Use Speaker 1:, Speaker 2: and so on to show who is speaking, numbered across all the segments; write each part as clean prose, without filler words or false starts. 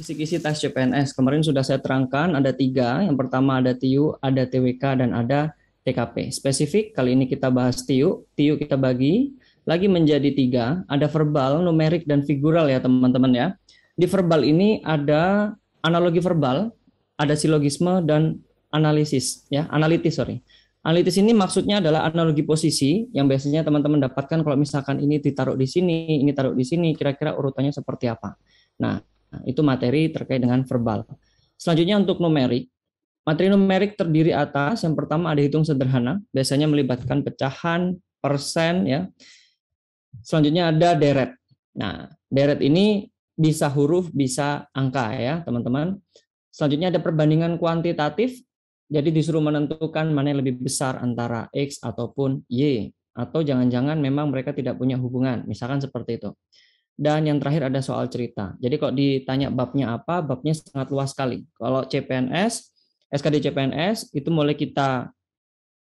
Speaker 1: Kisi-kisi tes CPNS. Kemarin sudah saya terangkan ada 3. Yang pertama ada TIU, ada TWK, dan ada TKP. Spesifik, kali ini kita bahas TIU. TIU kita bagi lagi menjadi 3. Ada verbal, numerik, dan figural ya teman-teman ya. Di verbal ini ada analogi verbal, ada silogisme, dan analisis ya, analitis sorry. Analitis ini maksudnya adalah analogi posisi yang biasanya teman-teman dapatkan kalau misalkan ini ditaruh di sini, ini taruh di sini, kira-kira urutannya seperti apa. Nah, itu materi terkait dengan verbal. Selanjutnya untuk numerik. Materi numerik terdiri atas, yang pertama ada hitung sederhana, biasanya melibatkan pecahan, persen ya. Selanjutnya ada deret. Nah, deret ini bisa huruf, bisa angka ya, teman-teman. Selanjutnya ada perbandingan kuantitatif, jadi disuruh menentukan mana yang lebih besar antara X ataupun Y. Atau jangan-jangan memang mereka tidak punya hubungan, misalkan seperti itu. Dan yang terakhir ada soal cerita. Jadi kalau ditanya babnya apa, babnya sangat luas sekali. Kalau CPNS, SKD CPNS itu mulai kita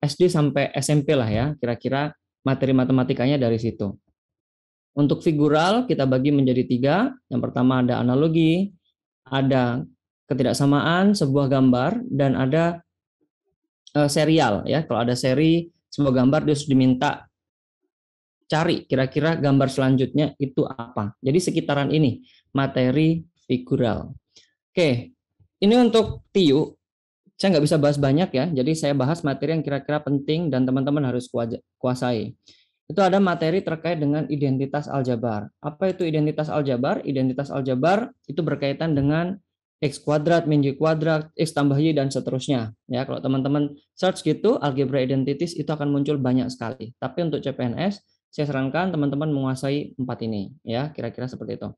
Speaker 1: SD sampai SMP lah ya, kira-kira materi matematikanya dari situ. Untuk figural kita bagi menjadi 3. Yang pertama ada analogi, ada ketidaksamaan sebuah gambar, dan ada serial ya. Kalau ada seri sebuah gambar dia harus diminta cari kira-kira gambar selanjutnya itu apa. Jadi sekitaran ini materi figural. Oke, ini untuk TIU. Saya nggak bisa bahas banyak ya, jadi saya bahas materi yang kira-kira penting dan teman-teman harus kuasai. Itu ada materi terkait dengan identitas aljabar. Apa itu identitas aljabar? Identitas aljabar itu berkaitan dengan X kuadrat, min Y kuadrat, X tambah Y, dan seterusnya. Ya, kalau teman-teman search gitu, algebra identities itu akan muncul banyak sekali. Tapi untuk CPNS, saya sarankan teman-teman menguasai 4 ini. Ya, kira-kira seperti itu.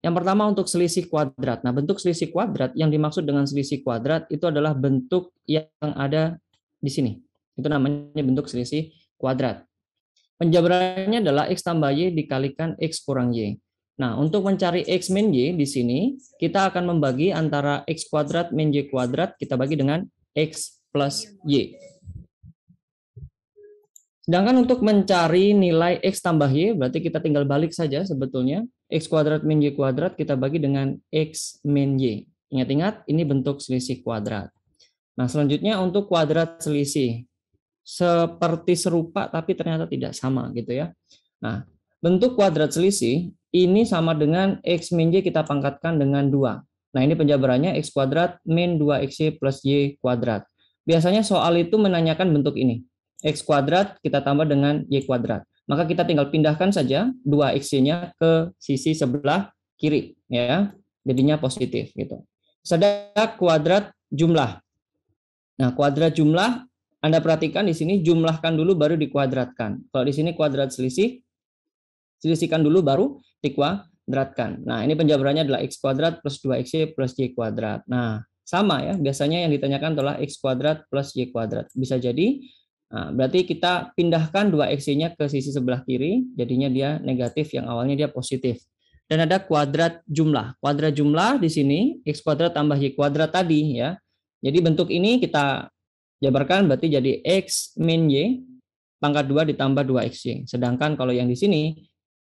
Speaker 1: Yang pertama untuk selisih kuadrat. Nah, bentuk selisih kuadrat, yang dimaksud dengan selisih kuadrat itu adalah bentuk yang ada di sini. Itu namanya bentuk selisih kuadrat. Penjabarannya adalah X tambah Y dikalikan X kurang Y. Nah, untuk mencari X min Y di sini, kita akan membagi antara X kuadrat min Y kuadrat, kita bagi dengan X plus Y. Sedangkan untuk mencari nilai X tambah Y, berarti kita tinggal balik saja sebetulnya. X kuadrat min Y kuadrat kita bagi dengan X min Y. Ingat-ingat, ini bentuk selisih kuadrat. Nah, selanjutnya untuk kuadrat selisih. Seperti serupa tapi ternyata tidak sama gitu ya. Nah, bentuk kuadrat selisih ini sama dengan X min Y kita pangkatkan dengan 2. Nah, ini penjabarannya X kuadrat min 2XY plus Y kuadrat. Biasanya soal itu menanyakan bentuk ini. X kuadrat kita tambah dengan Y kuadrat. Maka kita tinggal pindahkan saja 2XY-nya ke sisi sebelah kiri ya. Jadinya positif gitu. Ada kuadrat jumlah. Nah, kuadrat jumlah Anda perhatikan di sini jumlahkan dulu baru dikuadratkan. Kalau di sini kuadrat selisih, selisihkan dulu baru dikuadratkan. Nah, ini penjabarannya adalah X kuadrat plus 2XY plus Y kuadrat. Nah, sama ya, biasanya yang ditanyakan adalah X kuadrat plus Y kuadrat. Bisa jadi, nah, berarti kita pindahkan 2XY-nya ke sisi sebelah kiri, jadinya dia negatif, yang awalnya dia positif. Dan ada kuadrat jumlah. Kuadrat jumlah di sini, X kuadrat tambah Y kuadrat tadi ya. Jadi bentuk ini kita jabarkan berarti jadi X min Y pangkat 2 ditambah 2XY. Sedangkan kalau yang di sini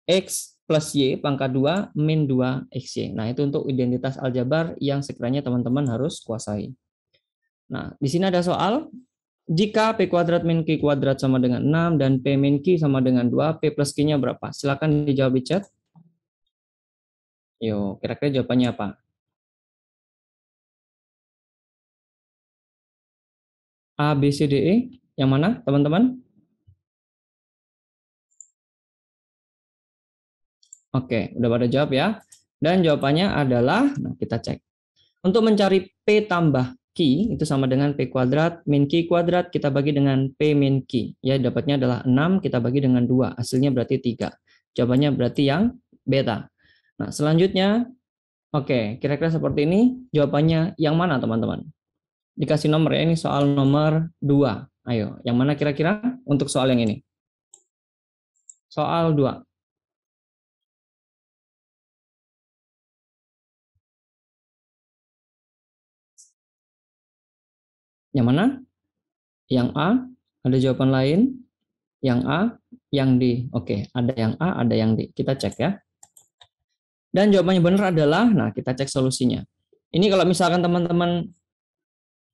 Speaker 1: X plus Y pangkat 2 min 2XY. Nah, itu untuk identitas aljabar yang sekiranya teman-teman harus kuasai. Nah, di sini ada soal, jika P kuadrat min Q kuadrat sama dengan 6 dan P min Q sama dengan 2, P plus Q-nya berapa? Silakan dijawab di chat. Yuk, kira-kira jawabannya apa? A, B, C, D, E. Yang mana, teman-teman? Oke, udah pada jawab ya. Dan jawabannya adalah, nah kita cek. Untuk mencari P tambah Q, itu sama dengan P kuadrat min Q kuadrat, kita bagi dengan P min Q. Ya, dapatnya adalah 6, kita bagi dengan 2. Hasilnya berarti 3. Jawabannya berarti yang beta. Nah, selanjutnya, oke, kira-kira seperti ini. Jawabannya yang mana, teman-teman? Dikasih nomor ya, ini soal nomor 2. Ayo, yang mana kira-kira untuk soal yang ini? Soal 2. Yang mana? Yang A, ada jawaban lain? Yang A, yang D. Oke, ada yang A, ada yang D. Kita cek ya. Dan jawabannya benar adalah, nah kita cek solusinya. Ini kalau misalkan teman-teman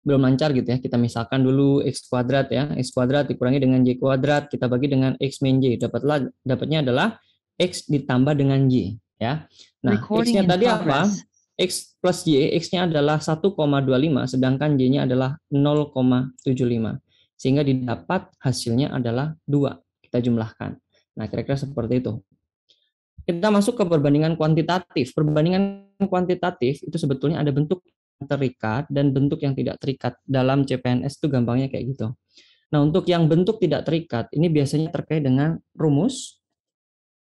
Speaker 1: belum lancar gitu ya, kita misalkan dulu x kuadrat ya, x kuadrat dikurangi dengan y kuadrat, kita bagi dengan x min y, dapatnya adalah x ditambah dengan y ya. Nah, x-nya tadi apa? X plus y, x-nya adalah 1,25, sedangkan y-nya adalah 0,75. Sehingga didapat hasilnya adalah 2. Kita jumlahkan. Nah, kira-kira seperti itu. Kita masuk ke perbandingan kuantitatif. Perbandingan kuantitatif itu sebetulnya ada bentuk terikat dan bentuk yang tidak terikat. Dalam CPNS itu gampangnya kayak gitu. Nah, untuk yang bentuk tidak terikat, ini biasanya terkait dengan rumus.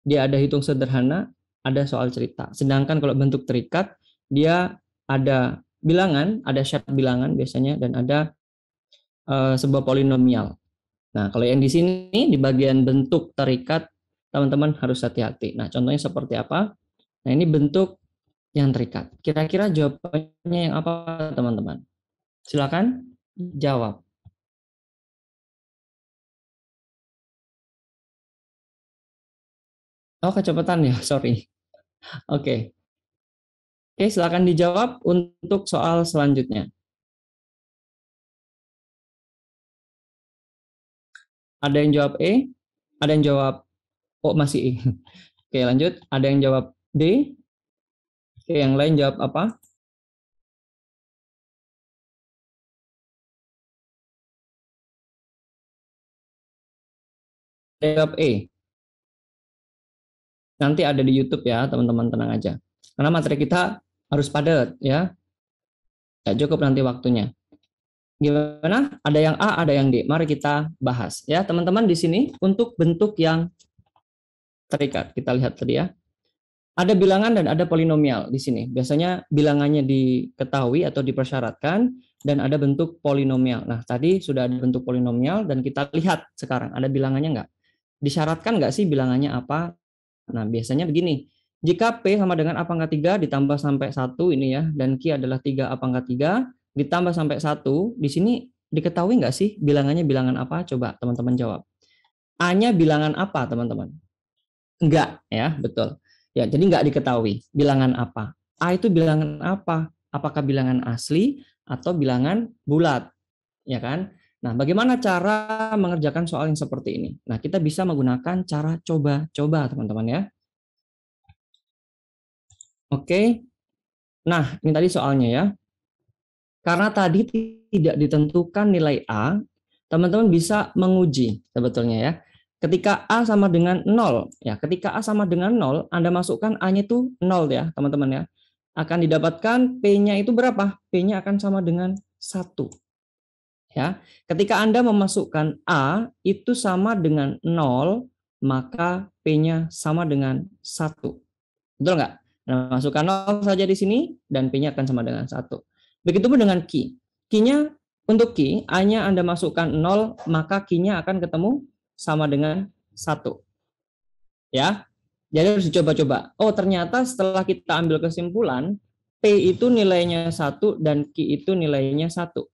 Speaker 1: Dia ada hitung sederhana, ada soal cerita. Sedangkan kalau bentuk terikat, dia ada bilangan, ada syarat bilangan biasanya, dan ada sebuah polinomial. Nah, kalau yang di sini, di bagian bentuk terikat, teman-teman harus hati-hati. Nah, contohnya seperti apa? Nah, ini bentuk yang terikat. Kira-kira jawabannya yang apa, teman-teman? Silakan jawab. Oh, kecepatan ya, sorry. Oke. Oke, silakan dijawab untuk soal selanjutnya. Ada yang jawab E, ada yang jawab oh masih E. Oke, lanjut. Ada yang jawab D. Oke, yang lain jawab apa? Jawab E. Nanti ada di YouTube ya, teman-teman, tenang aja. Karena materi kita harus padat ya. Nggak cukup nanti waktunya. Gimana? Ada yang A, ada yang D. Mari kita bahas ya, teman-teman. Di sini untuk bentuk yang terikat, kita lihat tadi ya. Ada bilangan dan ada polinomial di sini. Biasanya bilangannya diketahui atau dipersyaratkan dan ada bentuk polinomial. Nah, tadi sudah ada bentuk polinomial dan kita lihat sekarang ada bilangannya nggak? Disyaratkan nggak sih bilangannya apa? Nah, biasanya begini. Jika P sama dengan A pangkat 3 ditambah sampai 1 ini ya, dan Q adalah 3 A pangkat 3 ditambah sampai 1, di sini diketahui nggak sih bilangannya bilangan apa? Coba teman-teman jawab. A-nya bilangan apa, teman-teman? Enggak, ya, betul. Ya, jadi enggak diketahui bilangan apa. A itu bilangan apa? Apakah bilangan asli atau bilangan bulat? Ya kan? Nah, bagaimana cara mengerjakan soal yang seperti ini? Nah, kita bisa menggunakan cara coba-coba, teman-teman ya. Oke. Nah, ini tadi soalnya ya. Karena tadi tidak ditentukan nilai A, teman-teman bisa menguji sebetulnya ya. Ketika A sama dengan 0, ya, ketika A sama dengan 0, Anda masukkan A-nya itu 0 ya, teman-teman ya. Akan didapatkan P-nya itu berapa? P-nya akan sama dengan 1. Ya. Ketika Anda memasukkan A itu sama dengan 0, maka P-nya sama dengan 1. Betul nggak? Nah, masukkan 0 saja di sini dan P-nya akan sama dengan 1. Begitupun dengan Q. Q-nya untuk Q, A-nya Anda masukkan 0, maka Q-nya akan ketemu sama dengan 1. Ya. Jadi harus dicoba-coba. Oh, ternyata setelah kita ambil kesimpulan, P itu nilainya 1 dan Q itu nilainya 1.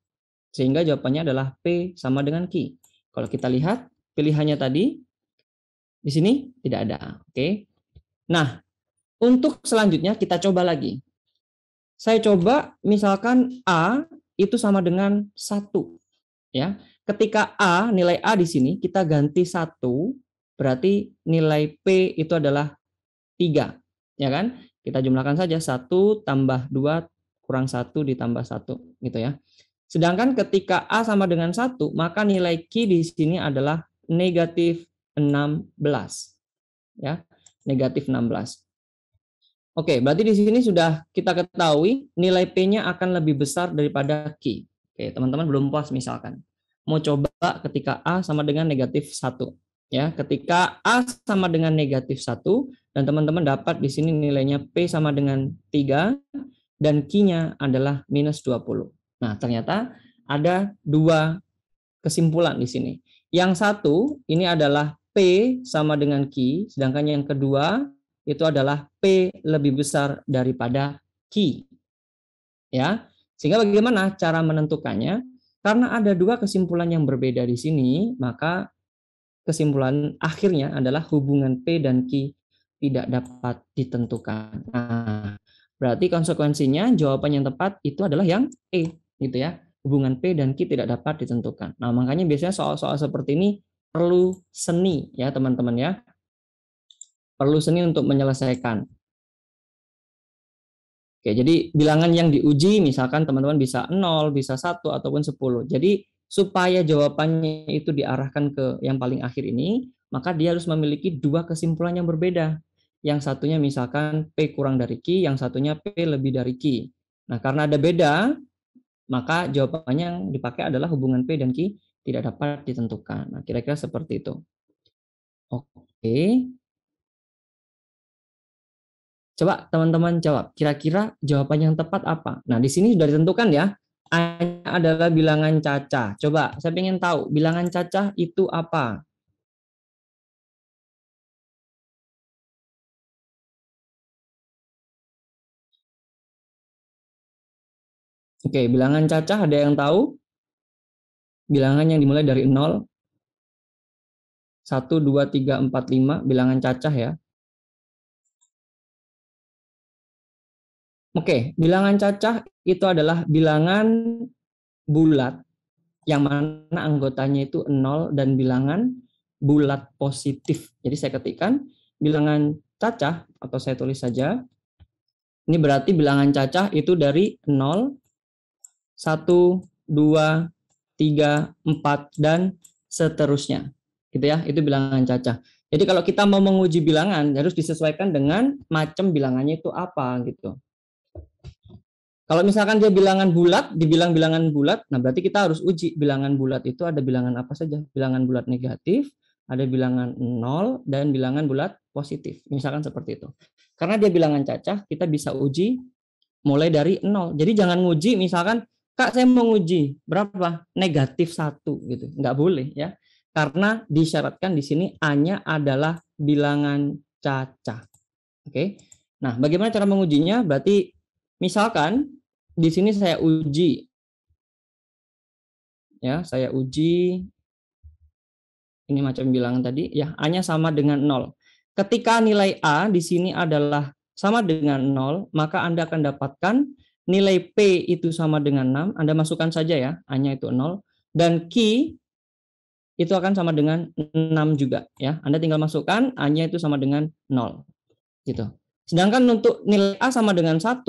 Speaker 1: Sehingga jawabannya adalah P sama dengan Q. Kalau kita lihat pilihannya tadi, di sini tidak ada. Oke. Nah, untuk selanjutnya kita coba lagi. Saya coba misalkan A itu sama dengan 1. Ya. Ketika A, nilai A di sini kita ganti 1, berarti nilai P itu adalah 3. Ya kan? Kita jumlahkan saja 1 tambah 2 kurang 1 ditambah 1 gitu ya. Sedangkan ketika A sama dengan 1, maka nilai Q di sini adalah negatif 16. Ya, negatif 16. Oke, berarti di sini sudah kita ketahui nilai P-nya akan lebih besar daripada Q. Oke, teman-teman belum puas misalkan. Mau coba ketika A sama dengan negatif 1. Ya, ketika A sama dengan negatif 1 dan teman-teman dapat di sini nilainya P sama dengan 3 dan Q-nya adalah minus 20. Nah, ternyata ada dua kesimpulan di sini. Yang satu ini adalah P sama dengan Q, sedangkan yang kedua itu adalah P lebih besar daripada Q. Ya. Sehingga bagaimana cara menentukannya? Karena ada dua kesimpulan yang berbeda di sini, maka kesimpulan akhirnya adalah hubungan P dan Q tidak dapat ditentukan. Nah, berarti konsekuensinya jawaban yang tepat itu adalah yang E, gitu ya. Hubungan P dan Q tidak dapat ditentukan. Nah, makanya biasanya soal-soal seperti ini perlu seni ya, teman-teman ya. Perlu seni untuk menyelesaikan. Oke, jadi bilangan yang diuji misalkan teman-teman bisa 0, bisa 1 ataupun 10. Jadi supaya jawabannya itu diarahkan ke yang paling akhir ini, maka dia harus memiliki dua kesimpulan yang berbeda. Yang satunya misalkan P kurang dari Q, yang satunya P lebih dari Q. Nah, karena ada beda, maka jawabannya yang dipakai adalah hubungan P dan Q tidak dapat ditentukan. Nah, kira-kira seperti itu. Oke. Coba teman-teman jawab, kira-kira jawaban yang tepat apa? Nah, di sini sudah ditentukan ya. A adalah bilangan cacah. Coba, saya ingin tahu, bilangan cacah itu apa? Oke, bilangan cacah ada yang tahu? Bilangan yang dimulai dari 0, 1, 2, 3, 4, 5, bilangan cacah ya. Oke, bilangan cacah itu adalah bilangan bulat yang mana anggotanya itu 0 dan bilangan bulat positif. Jadi saya ketikkan bilangan cacah atau saya tulis saja. Ini berarti bilangan cacah itu dari 0, 1, 2, 3, 4 dan seterusnya. Gitu ya, itu bilangan cacah. Jadi kalau kita mau menguji bilangan harus disesuaikan dengan macam bilangannya itu apa gitu. Kalau misalkan dia bilangan bulat, dibilang bilangan bulat, nah berarti kita harus uji bilangan bulat itu ada bilangan apa saja. Bilangan bulat negatif, ada bilangan 0, dan bilangan bulat positif. Misalkan seperti itu. Karena dia bilangan cacah, kita bisa uji mulai dari 0. Jadi jangan nguji misalkan, Kak saya mau nguji berapa? Negatif 1 gitu. Nggak boleh ya. Karena disyaratkan di sini A-nya adalah bilangan cacah. Oke. Nah, bagaimana cara mengujinya? Berarti misalkan di sini saya uji ya, saya uji ini macam bilangan tadi ya, A-nya sama dengan 0. Ketika nilai A di sini adalah sama dengan 0, maka Anda akan dapatkan nilai P itu sama dengan 6, Anda masukkan saja ya, A-nya itu 0 dan Q itu akan sama dengan 6 juga ya. Anda tinggal masukkan A-nya itu sama dengan 0 gitu. Sedangkan untuk nilai A sama dengan 1,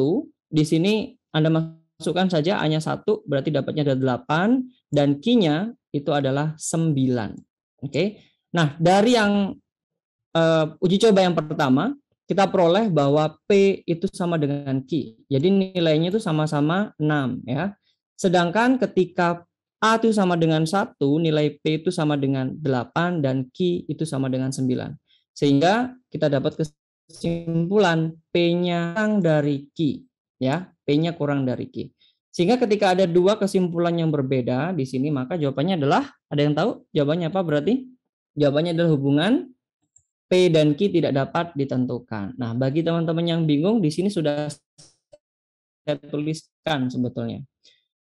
Speaker 1: di sini Anda masukkan saja A-nya 1, berarti dapatnya ada 8, dan Q-nya itu adalah 9. Oke. Nah, dari yang uji coba yang pertama, kita peroleh bahwa P itu sama dengan Q. Jadi nilainya itu sama-sama 6 ya. Sedangkan ketika A itu sama dengan 1, nilai P itu sama dengan 8 dan Q itu sama dengan 9. Sehingga kita dapat kesimpulan P-nya kurang dari Q ya, P-nya kurang dari Q. Sehingga ketika ada dua kesimpulan yang berbeda di sini, maka jawabannya adalah, ada yang tahu jawabannya apa berarti? Jawabannya adalah hubungan P dan Q tidak dapat ditentukan. Nah, bagi teman-teman yang bingung, di sini sudah saya tuliskan sebetulnya.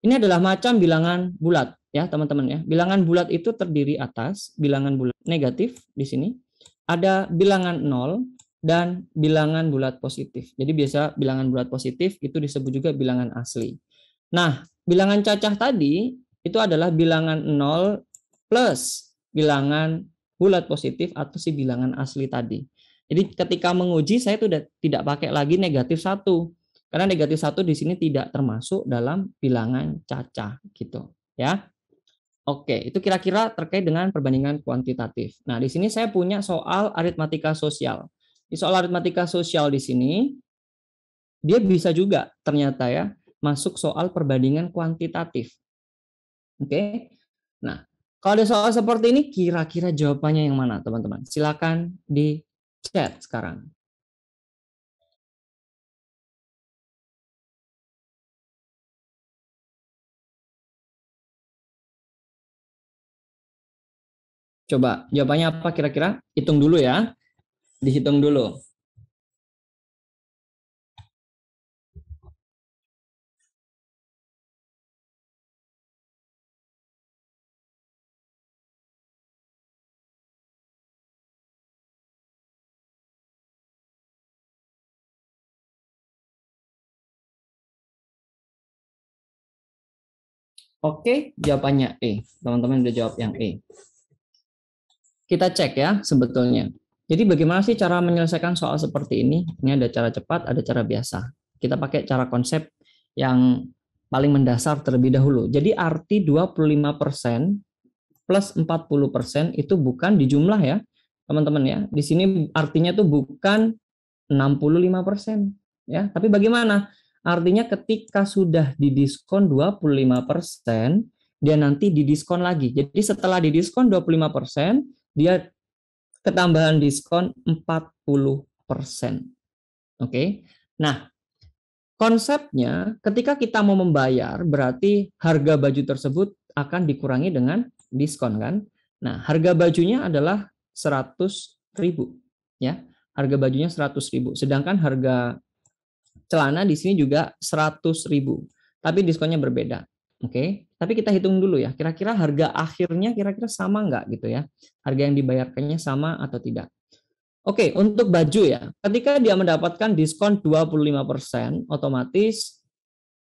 Speaker 1: Ini adalah macam bilangan bulat ya, teman-teman ya. Bilangan bulat itu terdiri atas bilangan bulat negatif di sini, ada bilangan 0 dan bilangan bulat positif. Jadi biasa bilangan bulat positif itu disebut juga bilangan asli. Nah, bilangan cacah tadi itu adalah bilangan 0 plus bilangan bulat positif atau si bilangan asli tadi. Jadi ketika menguji saya sudah tidak pakai lagi negatif 1. Karena negatif 1 di sini tidak termasuk dalam bilangan cacah gitu ya. Oke, itu kira-kira terkait dengan perbandingan kuantitatif. Nah, di sini saya punya soal aritmatika sosial. Di soal aritmatika sosial di sini dia bisa juga ternyata ya masuk soal perbandingan kuantitatif. Oke. Nah, kalau ada soal seperti ini kira-kira jawabannya yang mana, teman-teman? Silakan di chat sekarang. Coba jawabannya apa kira-kira? Hitung dulu ya. Dihitung dulu. Oke, jawabannya E. Teman-teman udah jawab yang E. Kita cek ya sebetulnya. Jadi bagaimana sih cara menyelesaikan soal seperti ini? Ini ada cara cepat, ada cara biasa. Kita pakai cara konsep yang paling mendasar terlebih dahulu. Jadi arti 25% plus 40% itu bukan di jumlah ya, teman-teman ya. Di sini artinya tuh bukan 65% ya. Tapi bagaimana? Artinya ketika sudah didiskon 25%, dia nanti didiskon lagi. Jadi setelah didiskon 25%, dia ketambahan diskon 40%. Oke. Nah, konsepnya ketika kita mau membayar berarti harga baju tersebut akan dikurangi dengan diskon kan. Nah, harga bajunya adalah 100.000 ya. Harga bajunya 100.000. Sedangkan harga celana di sini juga 100.000. Tapi diskonnya berbeda. Oke, tapi kita hitung dulu ya. Kira-kira harga akhirnya kira-kira sama nggak gitu ya? Harga yang dibayarkannya sama atau tidak? Oke, untuk baju ya. Ketika dia mendapatkan diskon 25%, otomatis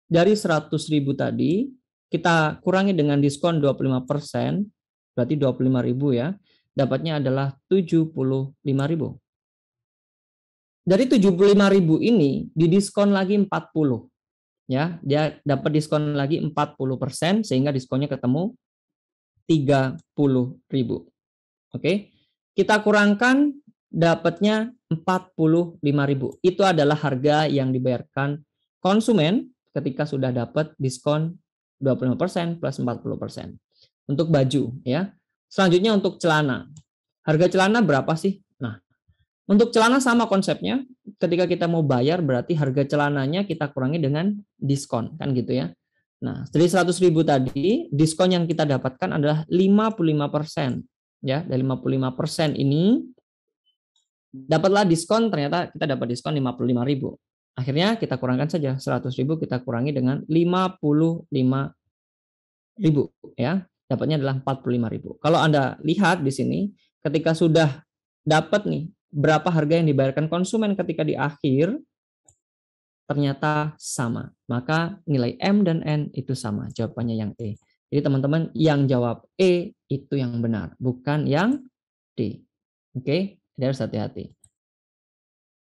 Speaker 1: dari 100.000 tadi kita kurangi dengan diskon 25%, berarti 25.000 ya. Dapatnya adalah 75.000. Dari 75.000 ini didiskon lagi 40 ya. Dia dapat diskon lagi 40% sehingga diskonnya ketemu 30.000. Oke. Kita kurangkan dapatnya 45.000. Itu adalah harga yang dibayarkan konsumen ketika sudah dapat diskon 25% plus 40%. Untuk baju ya. Selanjutnya untuk celana. Harga celana berapa sih? Nah, untuk celana sama konsepnya. Ketika kita mau bayar berarti harga celananya kita kurangi dengan diskon kan gitu ya. Nah, dari 100.000 tadi, diskon yang kita dapatkan adalah 55%. Ya, dari 55% ini dapatlah diskon, ternyata kita dapat diskon 55.000. Akhirnya kita kurangkan saja 100.000 kita kurangi dengan 55.000 ya. Dapatnya adalah 45.000. Kalau Anda lihat di sini ketika sudah dapat nih berapa harga yang dibayarkan konsumen ketika di akhir ternyata sama. Maka nilai M dan N itu sama. Jawabannya yang E. Jadi teman-teman yang jawab E itu yang benar, bukan yang D. Oke, harus hati-hati.